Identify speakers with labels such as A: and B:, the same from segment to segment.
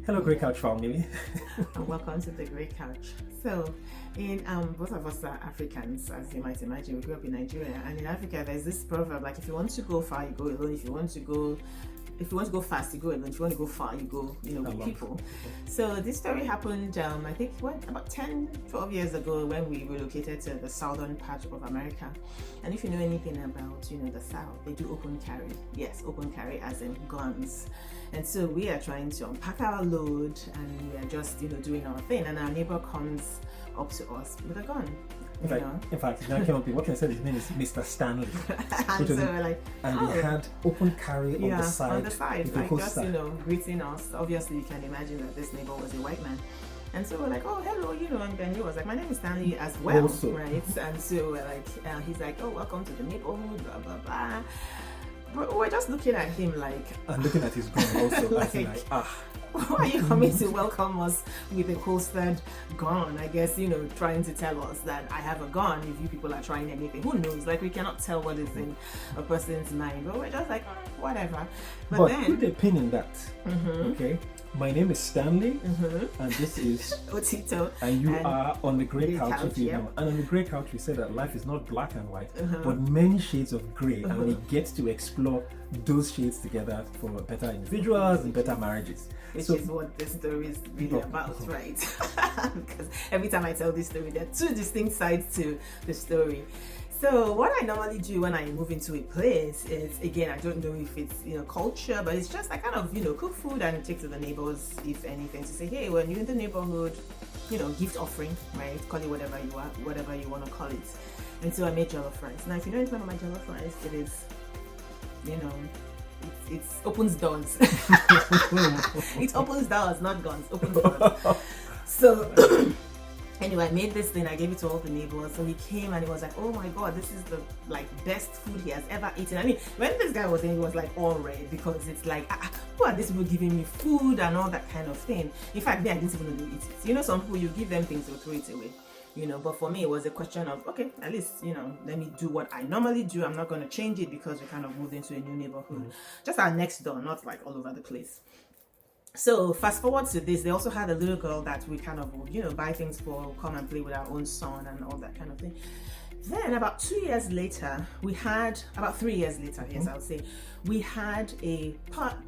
A: Hello, Grey Couch family.
B: And welcome to the Grey Couch. So, in both of us are Africans, as you might imagine. We grew up in Nigeria, and in Africa, there's this proverb like, if you want to go far, you go alone. If you want to go fast, you go alone. If you want to go far, you go, with people. So this story happened, I think, about 10, 12 years ago when we relocated to the southern part of America. And if you know anything about, the South, they do open carry. Yes, open carry as in guns. And so we are trying to unpack our load, and we are just, doing our thing. And our neighbor comes up to us with a gun.
A: In fact, now came up with what I said. His name is Mr. Stanley.
B: And so we're like,
A: they had open carry on the side.
B: On the side, like just greeting us. Obviously, you can imagine that this neighbor was a white man. And so we're like, oh, hello, and then he was like, my name is Stanley as well, also. Right? And so we're like, he's like, oh, welcome to the neighborhood, blah blah blah. But we're just looking at him like,
A: and looking at his gun also, like,
B: why are you coming to welcome us with a holstered gun? I guess, trying to tell us that I have a gun if you people are trying anything. Who knows? Like, we cannot tell what is in a person's mind. But we're just like, whatever.
A: But then, put a pin in that. Okay? My name is Stanley, and this is
B: Otito.
A: And you are on the Grey Couch, if you know. And on the Grey Couch, we say that life is not black and white, but many shades of grey, and we get to explore those shades together for better individuals and better marriages.
B: Which is what this story is really about, right? Because every time I tell this story, there are two distinct sides to the story. So what I normally do when I move into a place is, again, I don't know if it's culture, but it's just I kind of cook food and take to the neighbors, if anything, to say, hey, when you're in the neighborhood, gift offering, right? Call it whatever you want to call it. And so I made jollof rice. Now, if you know anything about my jollof rice, it is, it opens doors. It opens doors, not guns. Opens doors. So. Anyway, I made this thing, I gave it to all the neighbors. So he came and he was like, oh my god, this is the best food he has ever eaten. I mean, when this guy was in, he was like all red, because it's like, who are these people giving me food and all that kind of thing. In fact, I didn't even know to eat it. Some people, you give them things, they'll throw it away. But for me, it was a question of, okay, at least, let me do what I normally do. I'm not going to change it because we kind of moved into a new neighborhood. Just our next door, not like all over the place. So fast forward to this, they also had a little girl that we kind of buy things for, come and play with our own son and all that kind of thing. Then about 2 years later, about 3 years later, yes, I would say, we had a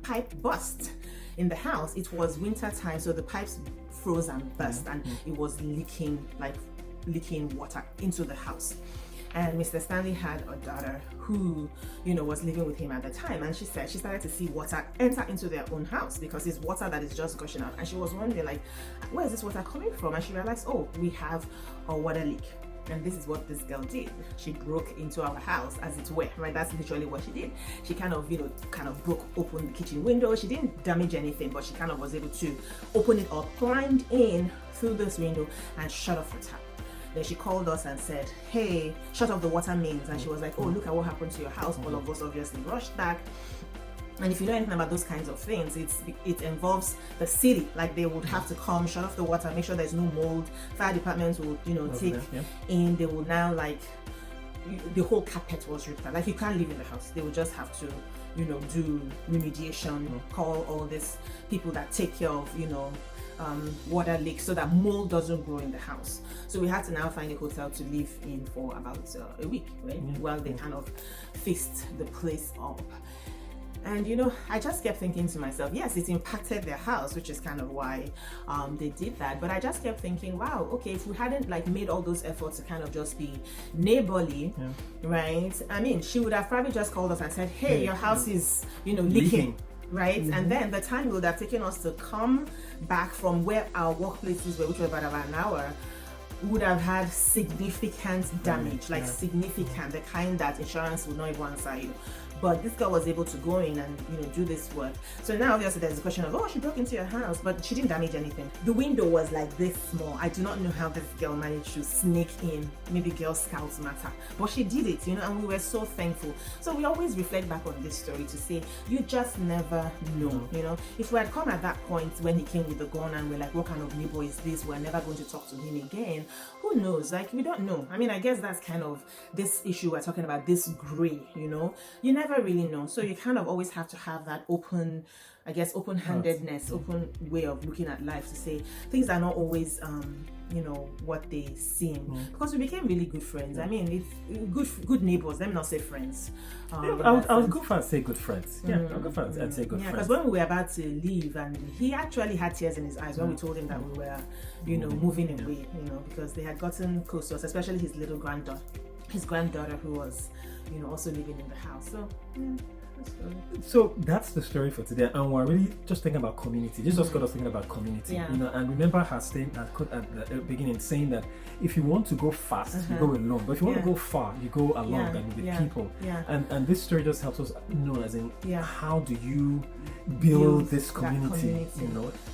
B: pipe burst in the house. It was winter time, so the pipes froze and burst, and it was leaking water into the house. And Mr. Stanley had a daughter who, was living with him at the time. And she said she started to see water enter into their own house because it's water that is just gushing out. And she was wondering, like, where is this water coming from? And she realized, oh, we have a water leak. And this is what this girl did. She broke into our house, as it were, right? That's literally what she did. She kind of broke open the kitchen window. She didn't damage anything, but she kind of was able to open it up, climbed in through this window, and shut off the tap. Then she called us and said, hey, shut off the water mains. And she was like, oh, look at what happened to your house. All of us obviously rushed back. And if you know anything about those kinds of things, it involves the city. Like, they would have to come, shut off the water, make sure there's no mold. Fire departments will, take in. They will now, the whole carpet was ripped out. Like, you can't live in the house. They will just have to, do remediation, call all these people that take care of, water leaks so that mold doesn't grow in the house. So we had to now find a hotel to live in for about a week, right? While they kind of fixed the place up. And I just kept thinking to myself, yes, it impacted their house, which is kind of why they did that. But I just kept thinking, wow, okay, if we hadn't made all those efforts to kind of just be neighborly, right? I mean, she would have probably just called us and said, hey, your house is, leaking. Right? And then the time would have taken us to come back from where our workplaces were, which was about an hour, would have had significant damage, significant, the kind that insurance would not even answer you. But this girl was able to go in and do this work. So now obviously there's a question of, oh, she broke into your house, but she didn't damage anything. The window was like this small. I do not know how this girl managed to sneak in. Maybe Girl Scouts matter, but she did it, and we were so thankful. So we always reflect back on this story to say, you just never know. If we had come at that point when he came with the gun and we're like, what kind of neighbor is this? We're never going to talk to him again. Who knows? We don't know. I mean, I guess that's kind of this issue we're talking about, this gray, you never never really know. So you kind of always have to have that open-handedness, open way of looking at life, to say things are not always what they seem, because we became really good friends. I mean, it's good neighbors. Let me not say friends.
A: I would go far and say good friends. I'll go far and say good friends.
B: Because when we were about to leave, and he actually had tears in his eyes when we told him that we were, moving away, because they had gotten close to us, especially his granddaughter who was, also living in the house. So,
A: So that's the story for today, and we're really just thinking about community. This just got us thinking about community, and remember her saying at the beginning, saying that if you want to go fast, you go alone, but if you want to go far, you go along and with people. And this story just helps us know, as in, how do you build this community?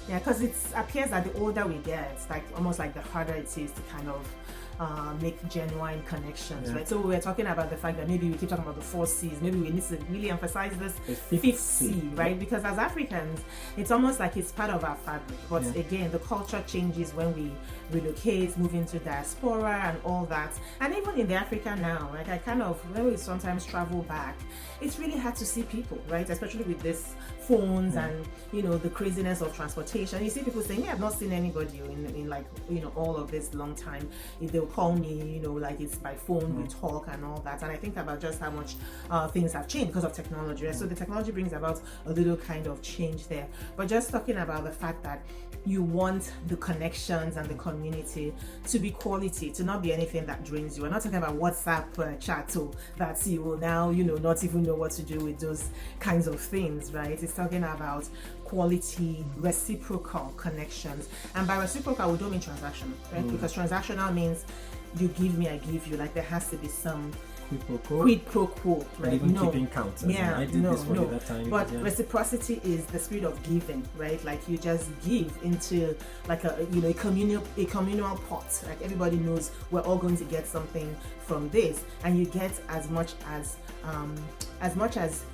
B: Because it appears that the older we get, it's like almost like the harder it is to kind of make genuine connections, right? So we were talking about the fact that maybe we keep talking about the 4 C's. Maybe we need to really emphasize this fifth C, right? Because as Africans, it's almost like it's part of our fabric. But again, the culture changes when we relocate, move into diaspora and all that. And even in the Africa now, like when we sometimes travel back, it's really hard to see people, right? Especially with this phones and the craziness of transportation. You see people saying, I've not seen anybody in like all of this long time. If they'll call me, like it's by phone, we talk and all that. And I think about just how much things have changed because of technology, right? So the technology brings about a little kind of change there. But just talking about the fact that you want the connections and the community to be quality, to not be anything that drains you. We're not talking about WhatsApp chat that you will now, not even know what to do with those kinds of things, right? It's talking about quality, reciprocal connections. And by reciprocal, we don't mean transactional, right? Because transactional means you give me, I give you. Like there has to be some quid pro quo, right?
A: And even keeping count. I did this for you that time.
B: But reciprocity is the spirit of giving, right? Like you just give into like a communal pot. Like everybody knows we're all going to get something from this, and you get as much as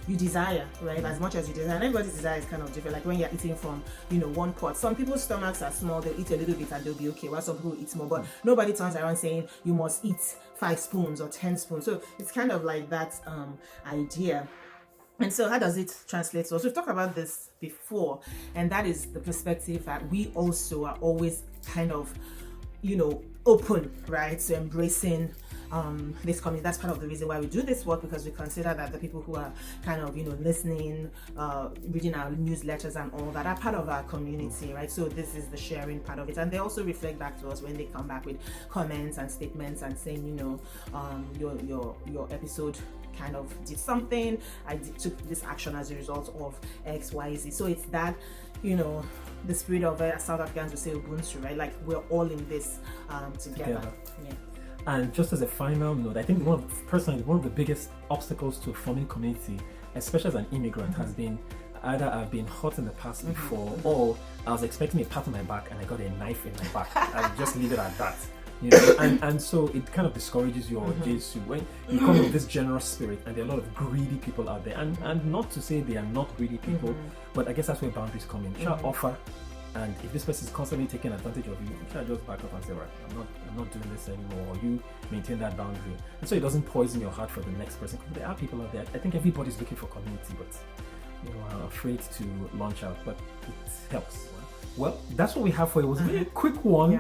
B: you desire, right? As much as you desire. And everybody's desire is kind of different. Like when you're eating from, one pot. Some people's stomachs are small, they'll eat a little bit and they'll be okay, while some people eat more. But nobody turns around saying you must eat 5 spoons or 10 spoons. So it's kind of like that idea. And so how does it translate? So we've talked about this before, and that is the perspective that we also are always kind of, open, right, to embracing this community. That's part of the reason why we do this work, because we consider that the people who are kind of listening, reading our newsletters and all that are part of our community, right? So this is the sharing part of it, and they also reflect back to us when they come back with comments and statements and saying, your episode kind of did something, took this action as a result of XYZ. So it's that, the spirit of South Africans would say Ubuntu, right? Like we're all in this together.
A: And just as a final note, I think one of the biggest obstacles to forming community, especially as an immigrant, has been either I've been hurt in the past before, or I was expecting a pat on my back and I got a knife in my back. I just leave it at that. And so it kind of discourages your days too. When you come with this generous spirit, and there are a lot of greedy people out there, and not to say they are not greedy people, but I guess that's where boundaries come in. Try offer. And if this person is constantly taking advantage of you, you can just back up and say, right, I'm not doing this anymore, or you maintain that boundary. And so it doesn't poison your heart for the next person. There are people out there. I think everybody's looking for community, but are afraid to launch out, but it helps. Well, that's what we have for you. It was a very quick one,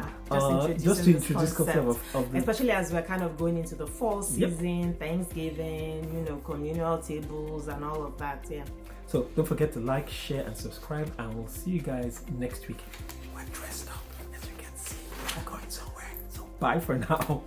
A: just to introduce concept of the...
B: Especially as we're kind of going into the fall season, Thanksgiving, communal tables and all of that,
A: So don't forget to like, share, and subscribe, and we'll see you guys next week. We're dressed up, as you can see. We're going somewhere. So bye for now.